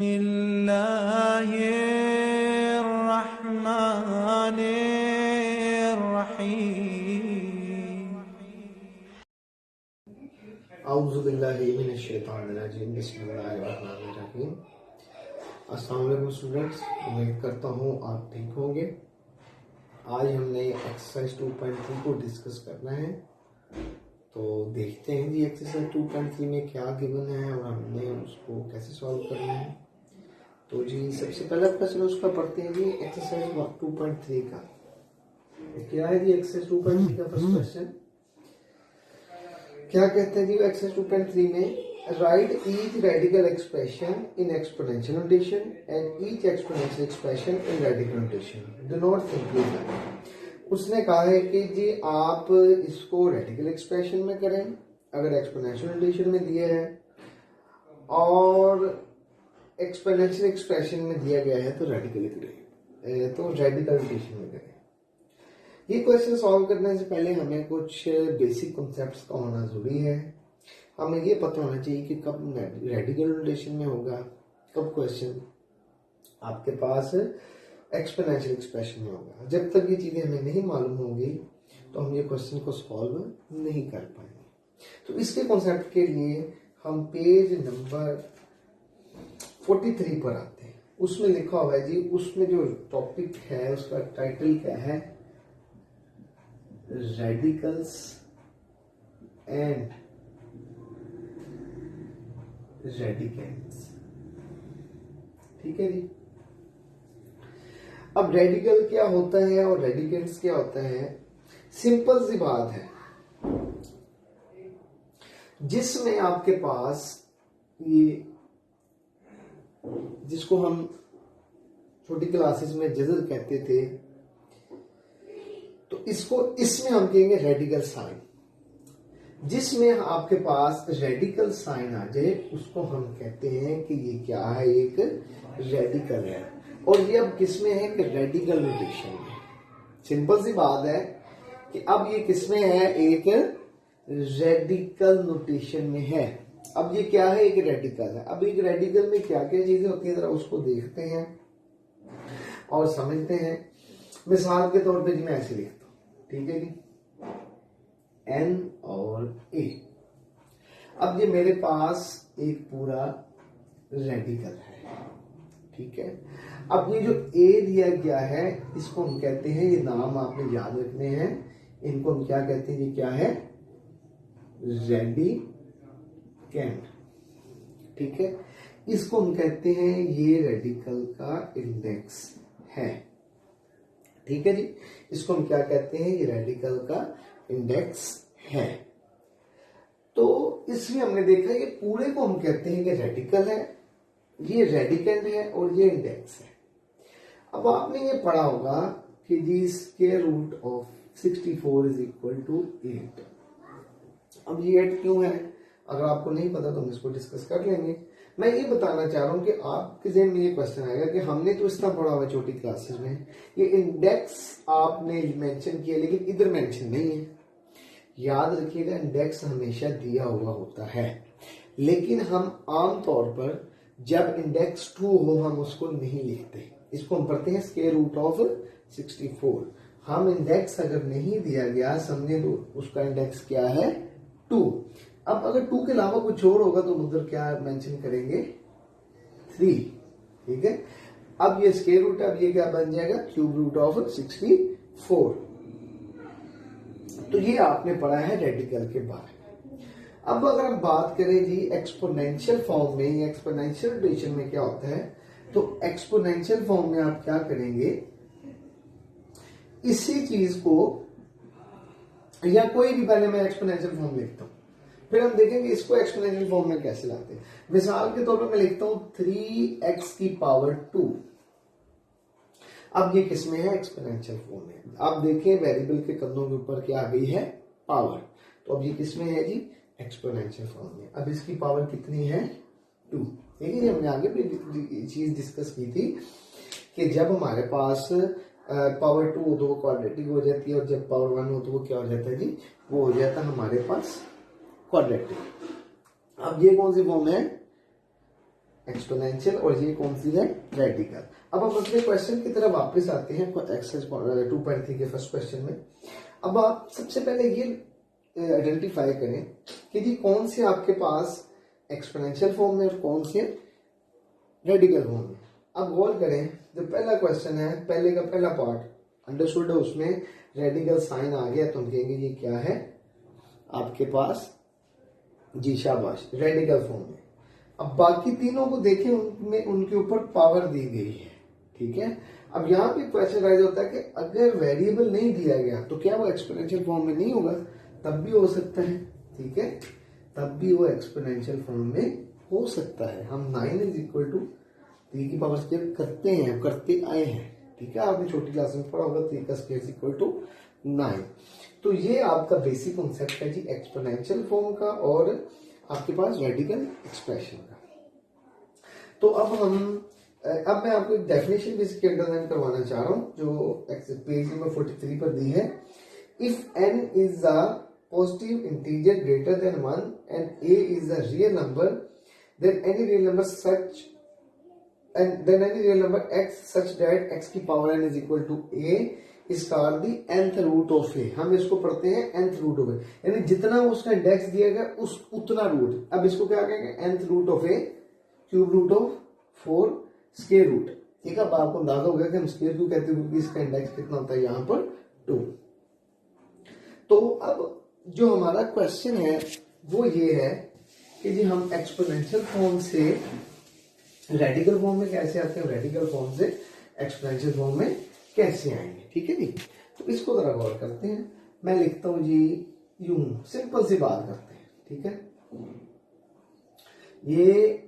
बिस्मिल्लाहिर्रहमानिर्रहीम। औज़ुबिल्लाहि मिनश्शैतानिर्रजीम। बिस्मिल्लाहिर्रहमानिर्रहीम। अस्सलाम वालेकुम स्टूडेंट्स, उम्मीद करता हूँ आप ठीक होंगे। आज हमने एक्सरसाइज 2.3 को डिस्कस करना है, तो देखते हैं जी एक्सरसाइज 2.3 में क्या गिवन है और हमने उसको कैसे सॉल्व करना है। तो जी सबसे पहला क्वेश्चन उसका पढ़ते हैं जी, एक्सरसाइज 2.3 का क्या है जी। एक्सरसाइज 2.3 का फर्स्ट क्वेश्चन क्या कहते हैं जी एक्सरसाइज 2.3 में, right each radical expression in exponential notation and each exponential expression in radical notation, do not simplify. उसने कहा है कि जी आप इसको रेडिकल एक्सप्रेशन में करें अगर एक्सपोनेंशियल नोटेशन में दिया है, और एक्सपोनेंशियल एक्सप्रेशन में दिया गया है तो रेडिकल नोटेशन में करें। ये क्वेश्चन सॉल्व करने से पहले हमें कुछ बेसिक कॉन्सेप्ट्स का होना जरूरी है। हमें ये पता होना चाहिए कि कब रेडिकल नोटेशन में होगा, कब क्वेश्चन आपके पास एक्सपोनेंशियल एक्सप्रेशन में होगा। जब तक ये चीजें हमें नहीं मालूम होंगी तो हम ये क्वेश्चन को सॉल्व नहीं कर पाएंगे। तो इसके कॉन्सेप्ट के लिए हम पेज नंबर 43 पर आते हैं। उसमें लिखा हुआ है जी, उसमें जो टॉपिक है उसका टाइटल क्या है, रेडिकल्स एंड रेडिकेंड्स। ठीक है जी। अब रेडिकल क्या होता है और रेडिकेंड्स क्या होता है, सिंपल सी बात है। जिसमें आपके पास ये, जिसको हम छोटी क्लासेस में जज़र कहते थे, तो इसको इसमें हम कहेंगे रेडिकल साइन। जिसमें आपके पास रेडिकल साइन आ जाए उसको हम कहते हैं कि ये क्या है, एक रेडिकल है। और ये अब किसमें है कि रेडिकल नोटेशन में। सिंपल सी बात है कि अब ये किसमें है, एक रेडिकल नोटेशन में है। अब ये क्या है, एक रेडिकल है। अब एक रेडिकल में क्या क्या चीजें होती है जरा उसको देखते हैं और समझते हैं। मिसाल के तौर पे जी मैं ऐसे लिखता हूं, ठीक है जी, N और A। अब ये मेरे पास एक पूरा रेडिकल है, ठीक है। अब ये जो A दिया गया है इसको हम कहते हैं, ये नाम आपने याद रखने हैं, इनको हम क्या कहते हैं, ये क्या है, रेडिकेंड। ठीक है, इसको हम कहते हैं ये रेडिकल का इंडेक्स है। ठीक है जी, इसको हम क्या कहते हैं, ये रेडिकल का इंडेक्स है। तो इसमें हमने देखा ये पूरे को हम कहते हैं कि रेडिकल है, ये रेडिकेंड है और ये इंडेक्स है। अब आपने ये पढ़ा होगा कि जी square root of 64 is equal to 8। अब ये 8 क्यों है, अगर आपको नहीं पता तो हम इसको डिस्कस कर लेंगे। मैं ये बताना चाह रहा हूं कि आपके ज़हन में ये क्वेश्चन आएगा कि हमने तो इतना पढ़ा हुआ छोटी क्लासेस में, ये इंडेक्स आपने मेंशन किया लेकिन इधर मेंशन नहीं है। याद रखिएगा इंडेक्स हमेशा दिया हुआ होता है, लेकिन हम आम तौर पर जब इंडेक्स 2 हो हम उसको नहीं लिखते, इसको हम पढ़ते हैं स्क्वायर रूट ऑफ 64। हम इंडेक्स अगर नहीं दिया गया समझे तो उसका इंडेक्स क्या है, 2। अब अगर 2 के अलावा कुछ और होगा तो उधर क्या मेंशन करेंगे, 3। ठीक है, अब ये स्क्वायर रूट है, अब ये क्या बन जाएगा, क्यूब रूट ऑफ 64। तो ये आपने पढ़ा है रेडिकल के बारे में। अब अगर हम बात करें जी एक्सपोनेंशियल फॉर्म में या एक्सपोनेंशियल नोटेशन में क्या होता है, तो एक्सपोनेंशियल फॉर्म में आप क्या करेंगे, इसी चीज को, या कोई भी, पहले मैं एक्सपोनेंशियल फॉर्म लिखता हूं फिर हम देखेंगे इसको एक्सपोनेंशियल फॉर्म में कैसे लाते हैं। मिसाल के तौर पर मैं लिखता हूं 3x की पावर 2। अब ये किसमें है, एक्सपोनेंशियल फॉर्म में। आप देखिए वेरिएबल के कंधों के ऊपर क्या आ गई है, पावर। तो अब ये किसमें है जी, एक्सपोनेंशियल फॉर्म में। अब इसकी पावर कितनी है, 2। ठीक है, हमने आगे भी चीज डिस्कस की थी कि जब हमारे पास पावर 2 हो तो वो क्वाड्रेटिक हो जाती है, और जब पावर 1 हो तो वो क्या हो जाता है जी, वो हो जाता है हमारे पास क्वाड्रेटिक। अब ये कौन सी फॉर्म है, एक्सपोनेंशियल और ये कौन सी है, रेडिकल। अब हम अपने क्वेश्चन की तरफ वापस आते हैं एक्सरसाइज 2.3 के फर्स्ट क्वेश्चन में। अब आप सबसे पहले ये आइडेंटिफाई करें कि जी कौन से आपके पास एक्सपोनेंशियल फॉर्म में और कौन से रेडिकल फॉर्म में। अब गौर करें, जो पहला क्वेश्चन है, पहले का पहला पार्ट अंडरस्टूड है, उसमें रेडिकल साइन आ गया तो हम कहेंगे ये क्या है आपके पास, जी शाबाश, रेडिकल फॉर्म में। अब बाकी तीनों को देखें, उनमें उनके ऊपर पावर दी गई है, ठीक है। अब यहाँ पे क्वेश्चन राइज होता है कि अगर वेरिएबल नहीं दिया गया तो क्या वो एक्सपोनेंशियल फॉर्म में नहीं होगा, तब भी हो सकता है, ठीक है, तब भी वो एक्सपोनेंशियल फॉर्म में हो सकता है। हम 9 इज इक्वल टू 3 की पावर स्क्वायर करते हैं, करते आए हैं, ठीक है, आपने छोटी क्लास में पढ़ा होगा 3 का स्क्वायर इज इक्वल टू 9। तो ये आपका बेसिक कॉन्सेप्ट है जी एक्सपोनेंशियल फॉर्म का और आपके पास रेडिकल एक्सप्रेशन का। तो अब मैं आपको एक डेफिनेशन भी इसकी अंडरलाइन करवाना चाह रहा हूं जो पेज नंबर 43 पर दी है। If n is a positive integer greater than 1 and a is a real number, then any real number x such that x की power n is equal to a is called the nth root of a। हम इसको पढ़ते हैं nth root of a, यानी जितना उसका index दिया गया उस उतना रूट। अब इसको क्या कहेंगे, nth root of a, cube root of 4, square root, ठीक है। अब आपको अंदाजा हो गया कि हम स्क्वायर क्यों कहते हैं, क्योंकि इसका इंडेक्स कितना होता है यहाँ पर 2। तो अब जो हमारा क्वेश्चन है वो ये है कि जी हम एक्सपोनेंशियल फॉर्म से रेडिकल फॉर्म में कैसे आते हैं, रेडिकल फॉर्म से एक्सपोनेंशियल फॉर्म में कैसे आएंगे, ठीक है जी। तो इसको जरा गौर करते हैं। मैं लिखता हूं जी यूं, सिंपल सी बात करते हैं, ठीक है। ये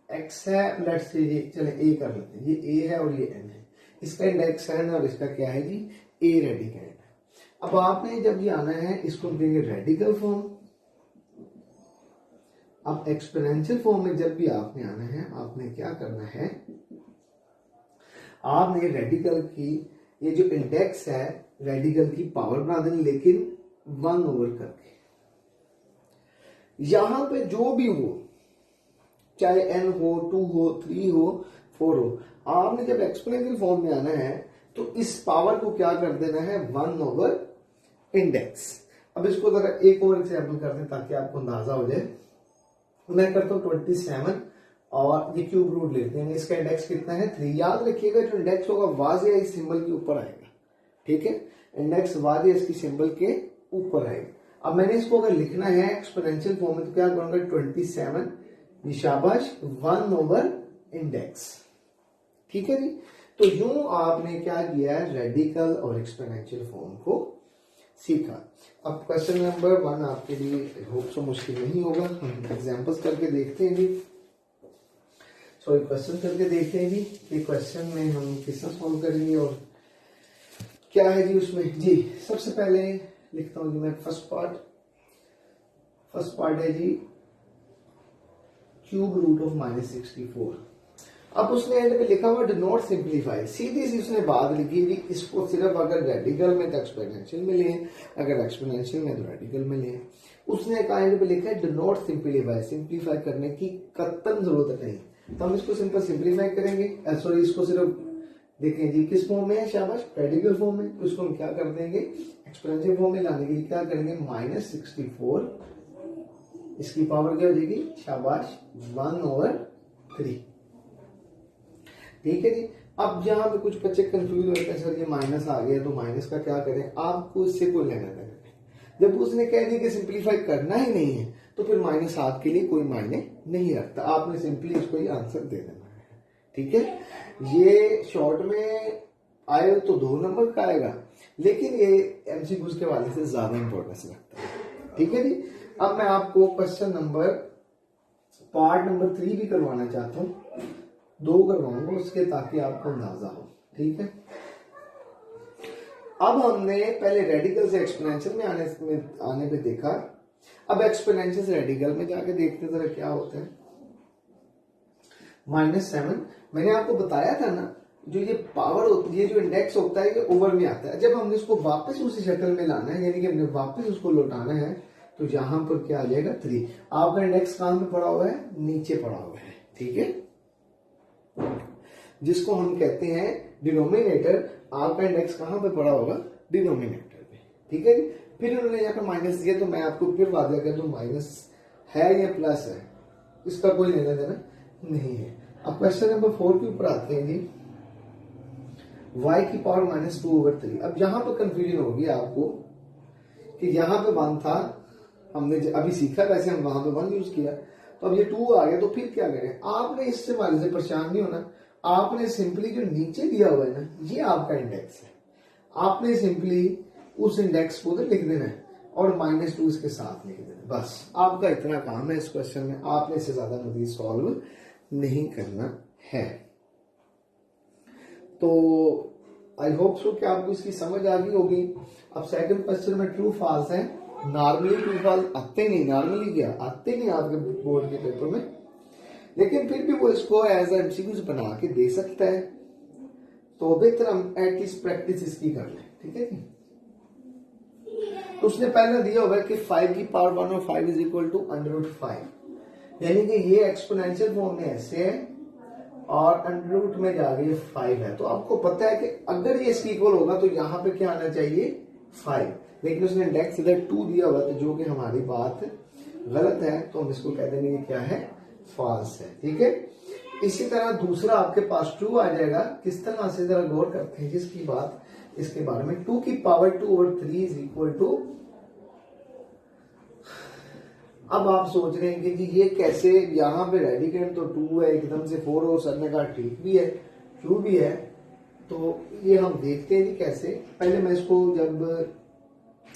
x है, लेट्स से ये चले a कर लेते हैं, ये a है और ये n है, इसका इंडेक्स n है और इसका क्या है जी a रेडिकल है। अब आपने जब ये आना है इसको देंगे रेडिकल फॉर्म। अब एक्सपोनेंशियल फॉर्म में जब भी आपने आना है, आपने क्या करना है, आपने रेडिकल की ये जो इंडेक्स है रेडिकल की पावर बना देनी, लेकिन 1 ओवर करके। यहां पे जो भी हो, चाहे n हो, 2 हो, 3 हो, 4 हो, आपने जब एक्सपोनेंशियल फॉर्म में आना है तो इस पावर को क्या कर देना है, 1 ओवर इंडेक्स। अब इसको जरा एक और एग्जाम्पल करते हैं ताकि आपको अंदाजा हो जाए। मैं करता हूं 27 और ये क्यूब रूट लेते हैं, इसका इंडेक्स कितना है 3। याद रखिएगा जो इंडेक्स होगा वाजिया इस सिंबल के ऊपर आएगा, ठीक है, इंडेक्स वाजिया इसकी सिंबल के ऊपर आएगा। अब मैंने इसको अगर लिखना है एक्सपोनेंशियल फॉर्म में तो क्या करूंगा, 27 ये शाबाश 1 ओवर इंडेक्स, ठीक है जी। तो यूं आपने क्या किया है, रेडिकल और एक्सपोनेंशियल फॉर्म को सीखा। अब क्वेश्चन नंबर 1 आपके लिए होप सो मुश्किल नहीं होगा, हम एग्जांपल्स करके देखते हैं जी, सॉरी क्वेश्चन करके देखते हैं जी कि क्वेश्चन में हम किस तरह सॉल्व करेंगे और क्या है जी उसमें। जी सबसे पहले लिखता हूं जी मैं फर्स्ट पार्ट है जी क्यूब रूट ऑफ -64। अब उसने एंड पे लिखा हुआ डू नॉट सिंप्लीफाई, सीधी सी उसने बात लिखी थी, इसको सिर्फ अगर रेडिकल में तो एक्सपोनेंशियल में लें, अगर एक्सपोनेंशियल में तो रेडिकल में लें। उसने कहा एंड पे लिखा है डू नॉट सिंप्लीफाई, सिंप्लीफाई करने की कतई जरूरत नहीं। तो हम इसको सिंपल सिंप्लीफाई करेंगे, सॉरी इसको सिर्फ देखें जी किस फॉर्म में है, शाबाश रेडिकल फॉर्म में। तो इसको हम क्या कर देंगे, एक्सपोनेंशियल फॉर्म में लाने के लिए क्या करेंगे, -64 इसकी पावर क्या हो जाएगी, शाबाश 1 ओवर 3, ठीक है जी। अब यहाँ पे कुछ बच्चे कंफ्यूज होते हैं, सर ये माइनस आ गया तो माइनस का क्या करें, आपको इससे कोई लेना देना नहीं। जब उसने कह दिया कि सिंप्लीफाई करना ही नहीं है तो फिर माइनस आपके लिए कोई मायने नहीं रखता, आपने सिंपली इसको ही आंसर दे देना है, ठीक है। ये शॉर्ट में आए तो 2 नंबर का आएगा, लेकिन ये एमसीक्यूज के वाले से ज्यादा इंपॉर्टेंस रखता है, ठीक है जी। अब मैं आपको क्वेश्चन नंबर पार्ट नंबर 3 भी करवाना चाहता हूं, 2 करवाऊंगा उसके ताकि आपको अंदाजा हो, ठीक है। अब हमने पहले रेडिकल से एक्सपोनेंशियल में आने पे देखा, अब एक्सपोनेंशियल से रेडिकल में जाके देखते जरा क्या होता है। -7 मैंने आपको बताया था ना, जो ये पावर होती है, जो इंडेक्स होता है ये ओवर में आता है। जब हमने इसको वापस उसी शक्ल में लाना है, यानी कि हमने वापस उसको लौटाना है, तो यहां पर क्या आ जाएगा 3। आपका इंडेक्स कहां पे पड़ा हुआ है, नीचे पड़ा हुआ है, ठीक है। जिसको हम कहते हैं डिनोमिनेटर। आपका इंडेक्स कहाँ पे पड़ा होगा? डिनोमिनेटर पे, ठीक है जी। फिर उन्होंने यहाँ पे माइनस दिया, तो मैं आपको फिर वादा कर दूं माइनस है या प्लस है, इसका कोई लेना देना नहीं है। अब क्वेश्चन नंबर 4 के ऊपर आते हैं जी, y की पावर -2/3। अब यहां पर कंफ्यूजन होगी आपको कि यहां पे 1 था, हमने अभी सीखा वैसे हम वहां पे 1 यूज किया, तो अब ये 2 आ गया, तो फिर क्या करें? आपने इससे वाले से परेशान नहीं होना, आपने सिंपली जो नीचे दिया हुआ है ना, ये आपका इंडेक्स है, आपने सिंपली उस इंडेक्स को तो लिख देना है और -2 इसके साथ लिख देना, बस आपका इतना काम है इस क्वेश्चन में। आपने इससे ज्यादा मजीद सॉल्व नहीं करना है। तो आई होप सो कि आपको इसकी समझ आ गई होगी। अब सेकंड क्वेश्चन में ट्रू फॉल्स है। नॉर्मली ट्रू फॉल्स आते नहीं, नॉर्मली क्या आते नहीं आपके बोर्ड के पेपर में, लेकिन फिर भी वो इसको एज एमसीक्यूज बना के दे सकता है, तो बेहतर हम एटलीस्ट प्रैक्टिस इसकी कर लें, ठीक है जी। तो उसने पहले दिया होगा कि 5 की पावर 1 और 5 = √5, यानी कि ये एक्सपोनेंशियल फॉर्म में ऐसे है और अंडर में जाके ये 5 है, तो आपको पता है कि अगर ये इसकी इक्वल होगा तो यहाँ पे क्या आना चाहिए? 5, लेकिन उसने इंडेक्स इधर 2 दिया हुआ, तो जो कि हमारी बात गलत है, तो हम इसको कह देंगे ये क्या है? फॉल्स है, ठीक है। इसी तरह दूसरा आपके पास ट्रू आ जाएगा। किस तरह से जरा गौर करते हैं जिसकी बात इसके बारे में, 2 की पावर 2/3 = अब आप सोच रहे हैं कि ये कैसे, यहाँ पे रेडिकेंड तो 2 है, एकदम से 4 और सर ने कहा ठीक भी है, ट्रू भी है, तो ये हम देखते हैं कि कैसे। पहले मैं इसको जब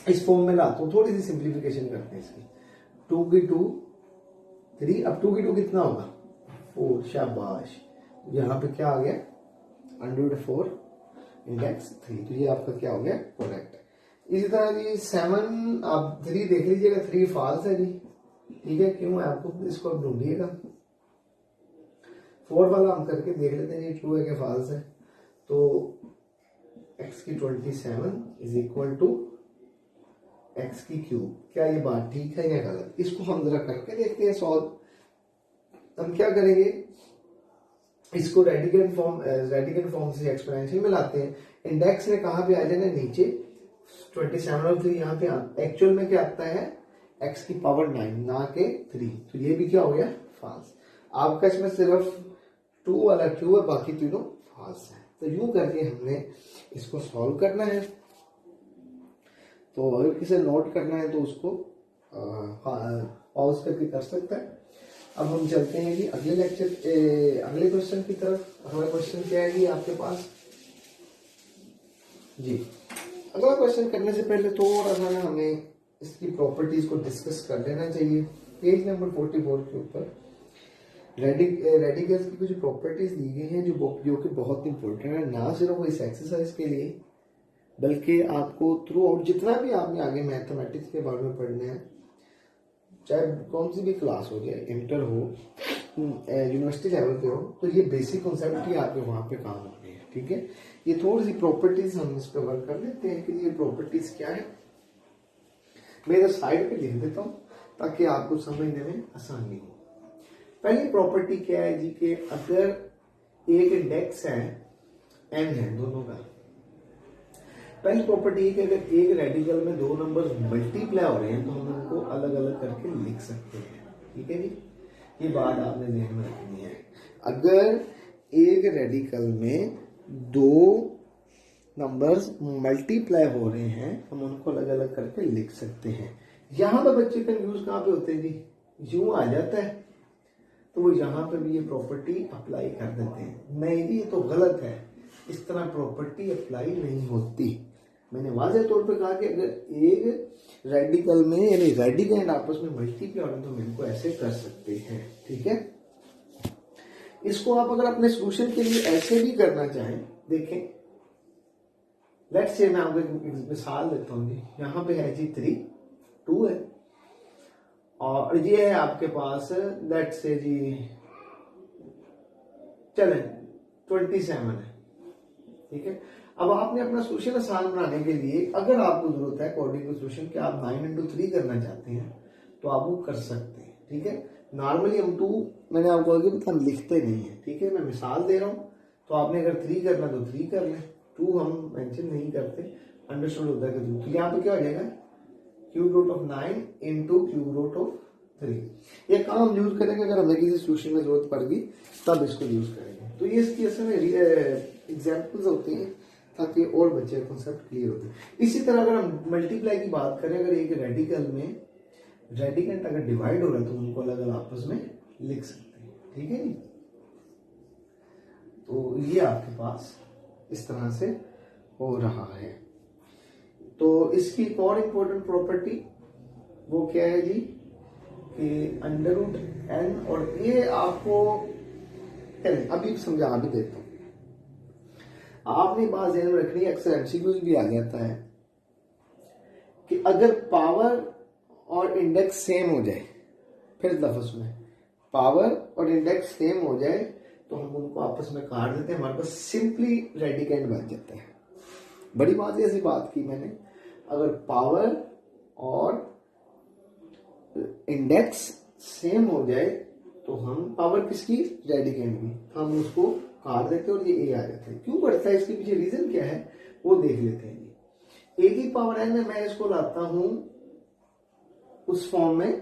इस फॉर्म में लाता हूँ, थोड़ी सी सिंप्लीफिकेशन करते हैं इसकी। 2 की 2 3, अब 2 की 2 कितना होगा? 4, शाबाश। यहाँ पे क्या आ गया? √4 इंडेक्स 3, तो ये आपका क्या हो गया? करेक्ट। इसी तरह जी 7, आप 3 देख लीजिएगा, 3 फॉल्स है जी, ठीक है। क्यों है? आपको इसको ढूंढिएगा। 4 वाला हम करके देख लेते हैं जी, ट्रू है कि फॉल्स है। तो x की 27 = x की क्यूब, क्या ये बात ठीक है या गलत? इसको हम जरा करके देखते हैं सॉल्व। हम क्या करेंगे, इसको रेडिकल फॉर्म से एक्सपोनेंशियल में लाते हैं। इंडेक्स ने कहां पे आ जाना? नीचे। 27 और 3 यहाँ पे एक्चुअल में क्या आता है? x की पावर 9 ना के 3, तो ये भी क्या हो गया? फॉल्स। आपका इसमें सिर्फ 2 वाला ट्रू है, बाकी तीनों फॉल्स है। तो यूं करके हमने इसको सॉल्व करना है। तो अगर किसी नोट करना है तो उसको पॉज करके कर सकता है। अब हम चलते हैं जी अगले अगले क्वेश्चन की तरफ। अगला क्वेश्चन क्या है जी आपके पास जी? अगला क्वेश्चन करने से पहले थोड़ा सा ना हमें इसकी प्रॉपर्टीज को डिस्कस कर लेना चाहिए। पेज नंबर 44 के ऊपर रेडिकल्स की कुछ प्रॉपर्टीज दी गई हैं जो कि बहुत इंपॉर्टेंट है, ना सिर्फ वो इस एक्सरसाइज के लिए बल्कि आपको थ्रू आउट जितना भी आपने आगे मैथमेटिक्स के बारे में पढ़ना है, चाहे कौन सी भी क्लास हो, जाए इंटर हो, यूनिवर्सिटी लेवल पे हो, तो ये बेसिक कॉन्सेप्ट ही आपके वहां पे काम होते हैं, ठीक है। ये थोड़ी सी प्रॉपर्टीज हम इस पर वर्क कर लेते हैं कि ये प्रॉपर्टीज क्या है। मैं इधर साइड पे लिख देता हूँ ताकि आपको समझने में आसानी हो। पहली प्रॉपर्टी क्या है जी कि अगर एक इंडेक्स है n है दोनों का, पहली प्रॉपर्टी है कि अगर एक रेडिकल में दो नंबर मल्टीप्लाई हो रहे हैं तो हम उनको अलग अलग करके लिख सकते हैं, ठीक है जी। ये बात आपने ध्यान में रखनी है। अगर एक रेडिकल में दो नंबर्स मल्टीप्लाई हो रहे हैं हम उनको अलग अलग करके लिख सकते हैं। यहां पर बच्चे कंफ्यूज कहां पे होते हैं जी? यूं आ जाता है तो वो यहां पर भी ये प्रॉपर्टी अप्लाई कर देते हैं। नहीं जी, ये तो गलत है, इस तरह प्रॉपर्टी अप्लाई नहीं होती। मैंने वाज़ेह तौर पे कहा कि अगर एक रेडिकल में यानी रेडिकल आपस में मल्टीप्लाई हो रहे तो हम इनको ऐसे कर सकते हैं, ठीक है। इसको आप अगर अपने सॉल्यूशन के लिए ऐसे भी करना चाहें, देखें, लेट्स से मैं आपको एक मिसाल देता हूँ जी। यहाँ पे है जी 3, 2 है और ये है आपके पास लेट्स से जी चले 27 है, ठीक है। अब आपने अपना सॉल्यूशन आसान बनाने के लिए अगर आपको जरूरत है अकॉर्डिंग टू सॉल्यूशन कि आप 9 into 3 करना चाहते हैं तो आप वो कर सकते हैं, ठीक है। नॉर्मली हम 2 मैंने आपको आगे हम लिखते नहीं है, ठीक है। मैं मिसाल दे रहा हूँ तो आपने अगर 3 करना तो 3 कर लें, 2 हम मेंशन नहीं करते, अंडरस्टूड होता है कि 2। तो यहाँ पे क्या हो जाएगा, cube root of 9 into cube root of 3। ये काम हम यूज करेंगे अगर हमें किसी सॉल्यूशन में जरूरत पड़ गई तब इसको यूज करेंगे। तो ये इसकी असल में एग्जाम्पल्स होती हैं ताकि और बच्चे कॉन्सेप्ट क्लियर होते हैं। इसी तरह अगर हम मल्टीप्लाई की बात करें, अगर एक रेडिकल में रेडिकेंट अगर डिवाइड हो रहा है तो उनको अलग अलग आपस में लिख सकते हैं, ठीक है जी। तो ये आपके पास इस तरह से हो रहा है। तो इसकी एक और इम्पोर्टेंट प्रॉपर्टी वो क्या है जी कि अंडर रूट एन, और ये आपको अभी समझा भी देता हूं। आपने बात ध्यान में रखनी है, अक्सर एमसीक्यूज भी आ जाता है कि अगर पावर और इंडेक्स सेम हो जाए, फिर लफ्ज में पावर और इंडेक्स सेम हो जाए तो हम उनको आपस में काट देते हैं, हमारे पास सिंपली रेडिकेंट बन जाता है। बड़ी बात ऐसी बात की मैंने, अगर पावर और इंडेक्स सेम हो जाए तो हम पावर किसकी, रेडिकेंट की, हम उसको काट देते हैं और ये ए आ जाता है। क्यों बढ़ता है, इसके पीछे रीजन क्या है वो देख लेते हैं जी। ए की पावर एन में मैं इसको लाता हूं उस फॉर्म में,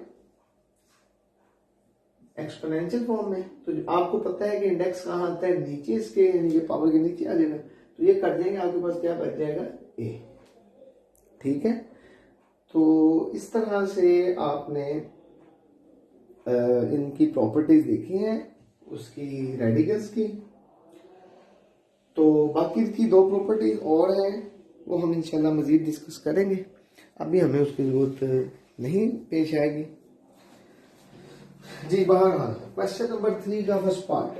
एक्सपोनेंशियल फॉर्म में, तो आपको पता है कि इंडेक्स कहां आता है, नीचे इसके, ये पावर के नीचे आ जाएगा, तो ये कट जाएंगे, आपके पास क्या बच जाएगा, ए, ठीक है। तो इस तरह से आपने इनकी प्रॉपर्टीज देखी हैं, उसकी रेडिकल्स की। तो बाकी की 2 प्रॉपर्टीज और हैं, वो हम इंशाल्लाह मजीद डिस्कस करेंगे, अभी हमें उसकी जरूरत नहीं पेश आएगी जी। बहरहाल क्वेश्चन नंबर 3 का फर्स्ट पार्ट,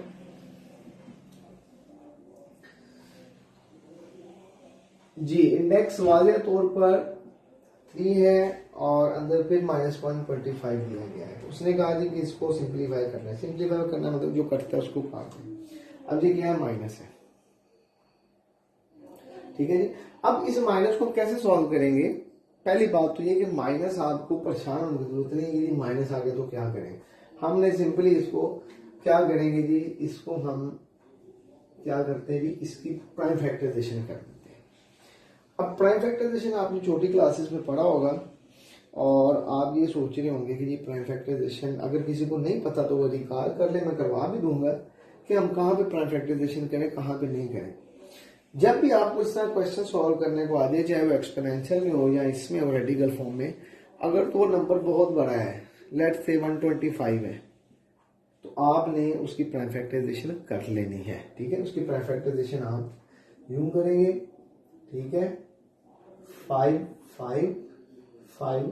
जी इंडेक्स वाज़ेह तौर पर 3 है और अंदर फिर -125 दिया गया है। उसने कहा जी कि इसको सिंप्लीफाई करना है, सिंप्लीफाई करना मतलब जो कटता है उसको काट दें। अब ये क्या है, माइनस है, ठीक है जी। अब इस माइनस को कैसे सॉल्व करेंगे, पहली बात तो ये कि माइनस आपको परेशान होने की जरूरत नहीं है कि माइनस आ गया तो क्या करें। हमने सिंपली इसको क्या करेंगे जी, इसको हम क्या करते हैं जी, इसकी प्राइम फैक्टराइजेशन कर देते हैं। अब प्राइम फैक्टराइजेशन आपने छोटी क्लासेस में पढ़ा होगा और आप ये सोच रहे होंगे कि जी प्राइम फैक्टराइजेशन अगर किसी को नहीं पता तो वो रिकॉल कर ले, मैं करवा भी दूंगा कि हम कहाँ पे प्राइम फैक्टराइजेशन करें, कहाँ पे नहीं करें। जब भी आपको इस तरह क्वेश्चन सॉल्व करने को आ जाए, चाहे वो एक्सपोनेंशियल में हो या इसमें हो रेडिकल फॉर्म में, अगर तो वो नंबर बहुत बड़ा है, लेट्स से 125 है, तो आपने उसकी प्राइम फैक्टराइजेशन कर लेनी है, ठीक है। उसकी प्राइम फैक्टराइजेशन आप यूं करेंगे, ठीक है, 525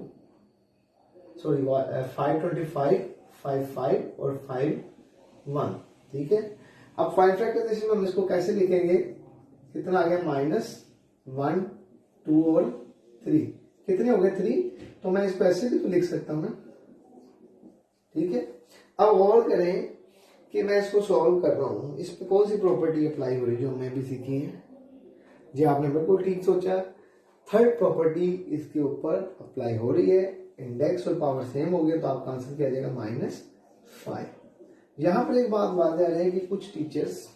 55 और 51, ठीक है। अब प्राइम फैक्टराइजेशन में हम इसको कैसे लिखेंगे, कितना आ गया, -1 2 और 3, कितने हो गए 3, तो मैं इसको ऐसे भी तो लिख सकता हूं ना, ठीक है। अब और करें कि मैं इसको सॉल्व कर रहा हूं, इस पे कौन सी प्रॉपर्टी अप्लाई हो रही है जो हमने भी सीखी है जी, आपने बिल्कुल ठीक सोचा। थर्ड प्रॉपर्टी इसके ऊपर अप्लाई हो रही है, इंडेक्स और पावर सेम हो गया तो आपका आंसर क्या आ जाएगा, -5। यहां पर एक बात याद है कि कुछ टीचर्स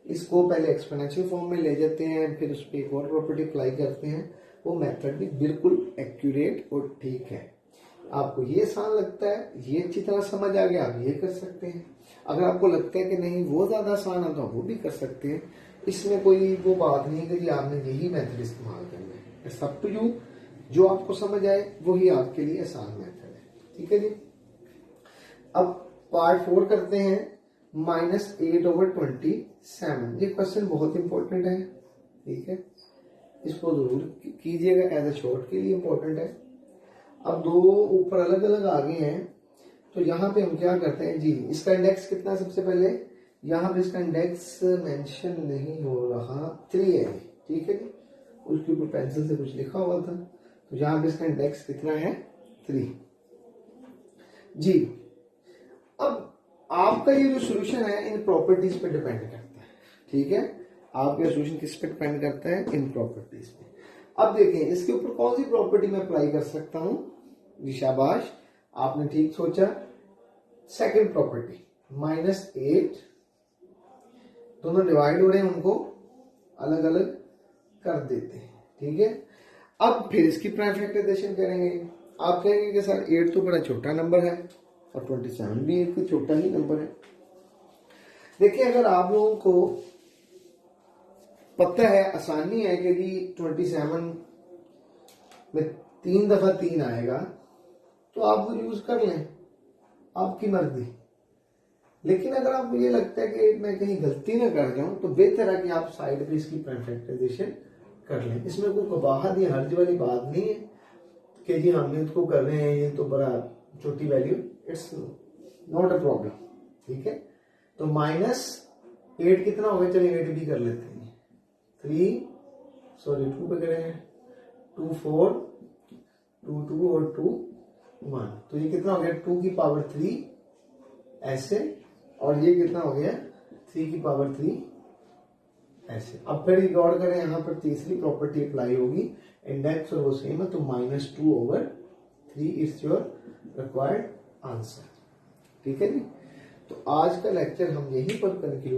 इसको पहले एक्सपोनेंशियल फॉर्म में ले जाते हैं, फिर उस पर एक और प्रॉपर्टी अप्लाई करते हैं। वो मेथड भी बिल्कुल एक्यूरेट और ठीक है। आपको ये आसान लगता है, ये अच्छी तरह समझ आ गया, आप ये कर सकते हैं। अगर आपको लगता है कि नहीं वो ज्यादा आसान है तो आप वो भी कर सकते हैं। इसमें कोई वो बात नहीं है कि आपने यही मेथड इस्तेमाल करना है, इट्स अप टू यू। जो आपको समझ आए वही आपके लिए आसान मेथड है, ठीक है जी। अब पार्ट 4 करते हैं, -8/27। ये क्वेश्चन बहुत इंपॉर्टेंट है, ठीक है, इसको जरूर कीजिएगा, एज ए शॉर्ट के लिए इंपॉर्टेंट है। अब 2 ऊपर अलग अलग आ गए हैं, तो यहाँ पे हम क्या करते हैं जी, इसका इंडेक्स कितना है, सबसे पहले यहाँ पे इसका इंडेक्स मेंशन नहीं हो रहा, 3 है, ठीक है जी। उसके ऊपर पेंसिल से कुछ लिखा हुआ था, तो यहाँ पे इसका इंडेक्स कितना है, 3 जी। अब आपका ये जो सोल्यूशन है इन प्रॉपर्टीज पे डिपेंड करता है, ठीक है। आपका सोल्यूशन किस पे डिपेंड करता है, इन प्रॉपर्टीज पे। अब देखें इसके ऊपर कौन सी प्रॉपर्टी मैं अप्लाई कर सकता हूं जी, शाबाश, आपने ठीक सोचा। सेकंड प्रॉपर्टी, -8 दोनों डिवाइड हो रहे हैं, उनको अलग अलग कर देते हैं। ठीक है, अब फिर इसकी प्राइम फैक्टराइजेशन करेंगे। आप कहेंगे कि सर 8 तो बड़ा छोटा नंबर है और 27 भी एक छोटा ही नंबर है। देखिए, अगर आप लोगों को पता है, आसानी है कि जी 27 में 3 दफा 3 आएगा, तो आप वो यूज कर लें, आपकी मर्जी। लेकिन अगर आप मुझे लगता है कि मैं कहीं गलती ना कर जाऊं, तो बेहतर है कि आप साइड पे इसकी प्राइम फैक्टराइजेशन कर लें। इसमें कोई कबाहत या हर्ज वाली बात नहीं है कि जी हमने इसको कर रहे हैं, ये तो बड़ा छोटी value, it's not a problem. ठीक है, तो -8 कितना हो गया, चलिए 8 भी कर लेते हैं। 2 पे करेंगे, 2 4 2 2 और 2 1, तो ये कितना हो गया 2 की पावर 3 ऐसे, और ये कितना हो गया 3 की पावर 3 ऐसे। अब फिर गौर करें, यहां पर तीसरी प्रॉपर्टी अप्लाई होगी, इंडेक्स और वो सेम है, तो -2/3 इज योर रिक्वायर्ड आंसर। ठीक है जी, तो आज का लेक्चर हम यहीं पर कंक्लूड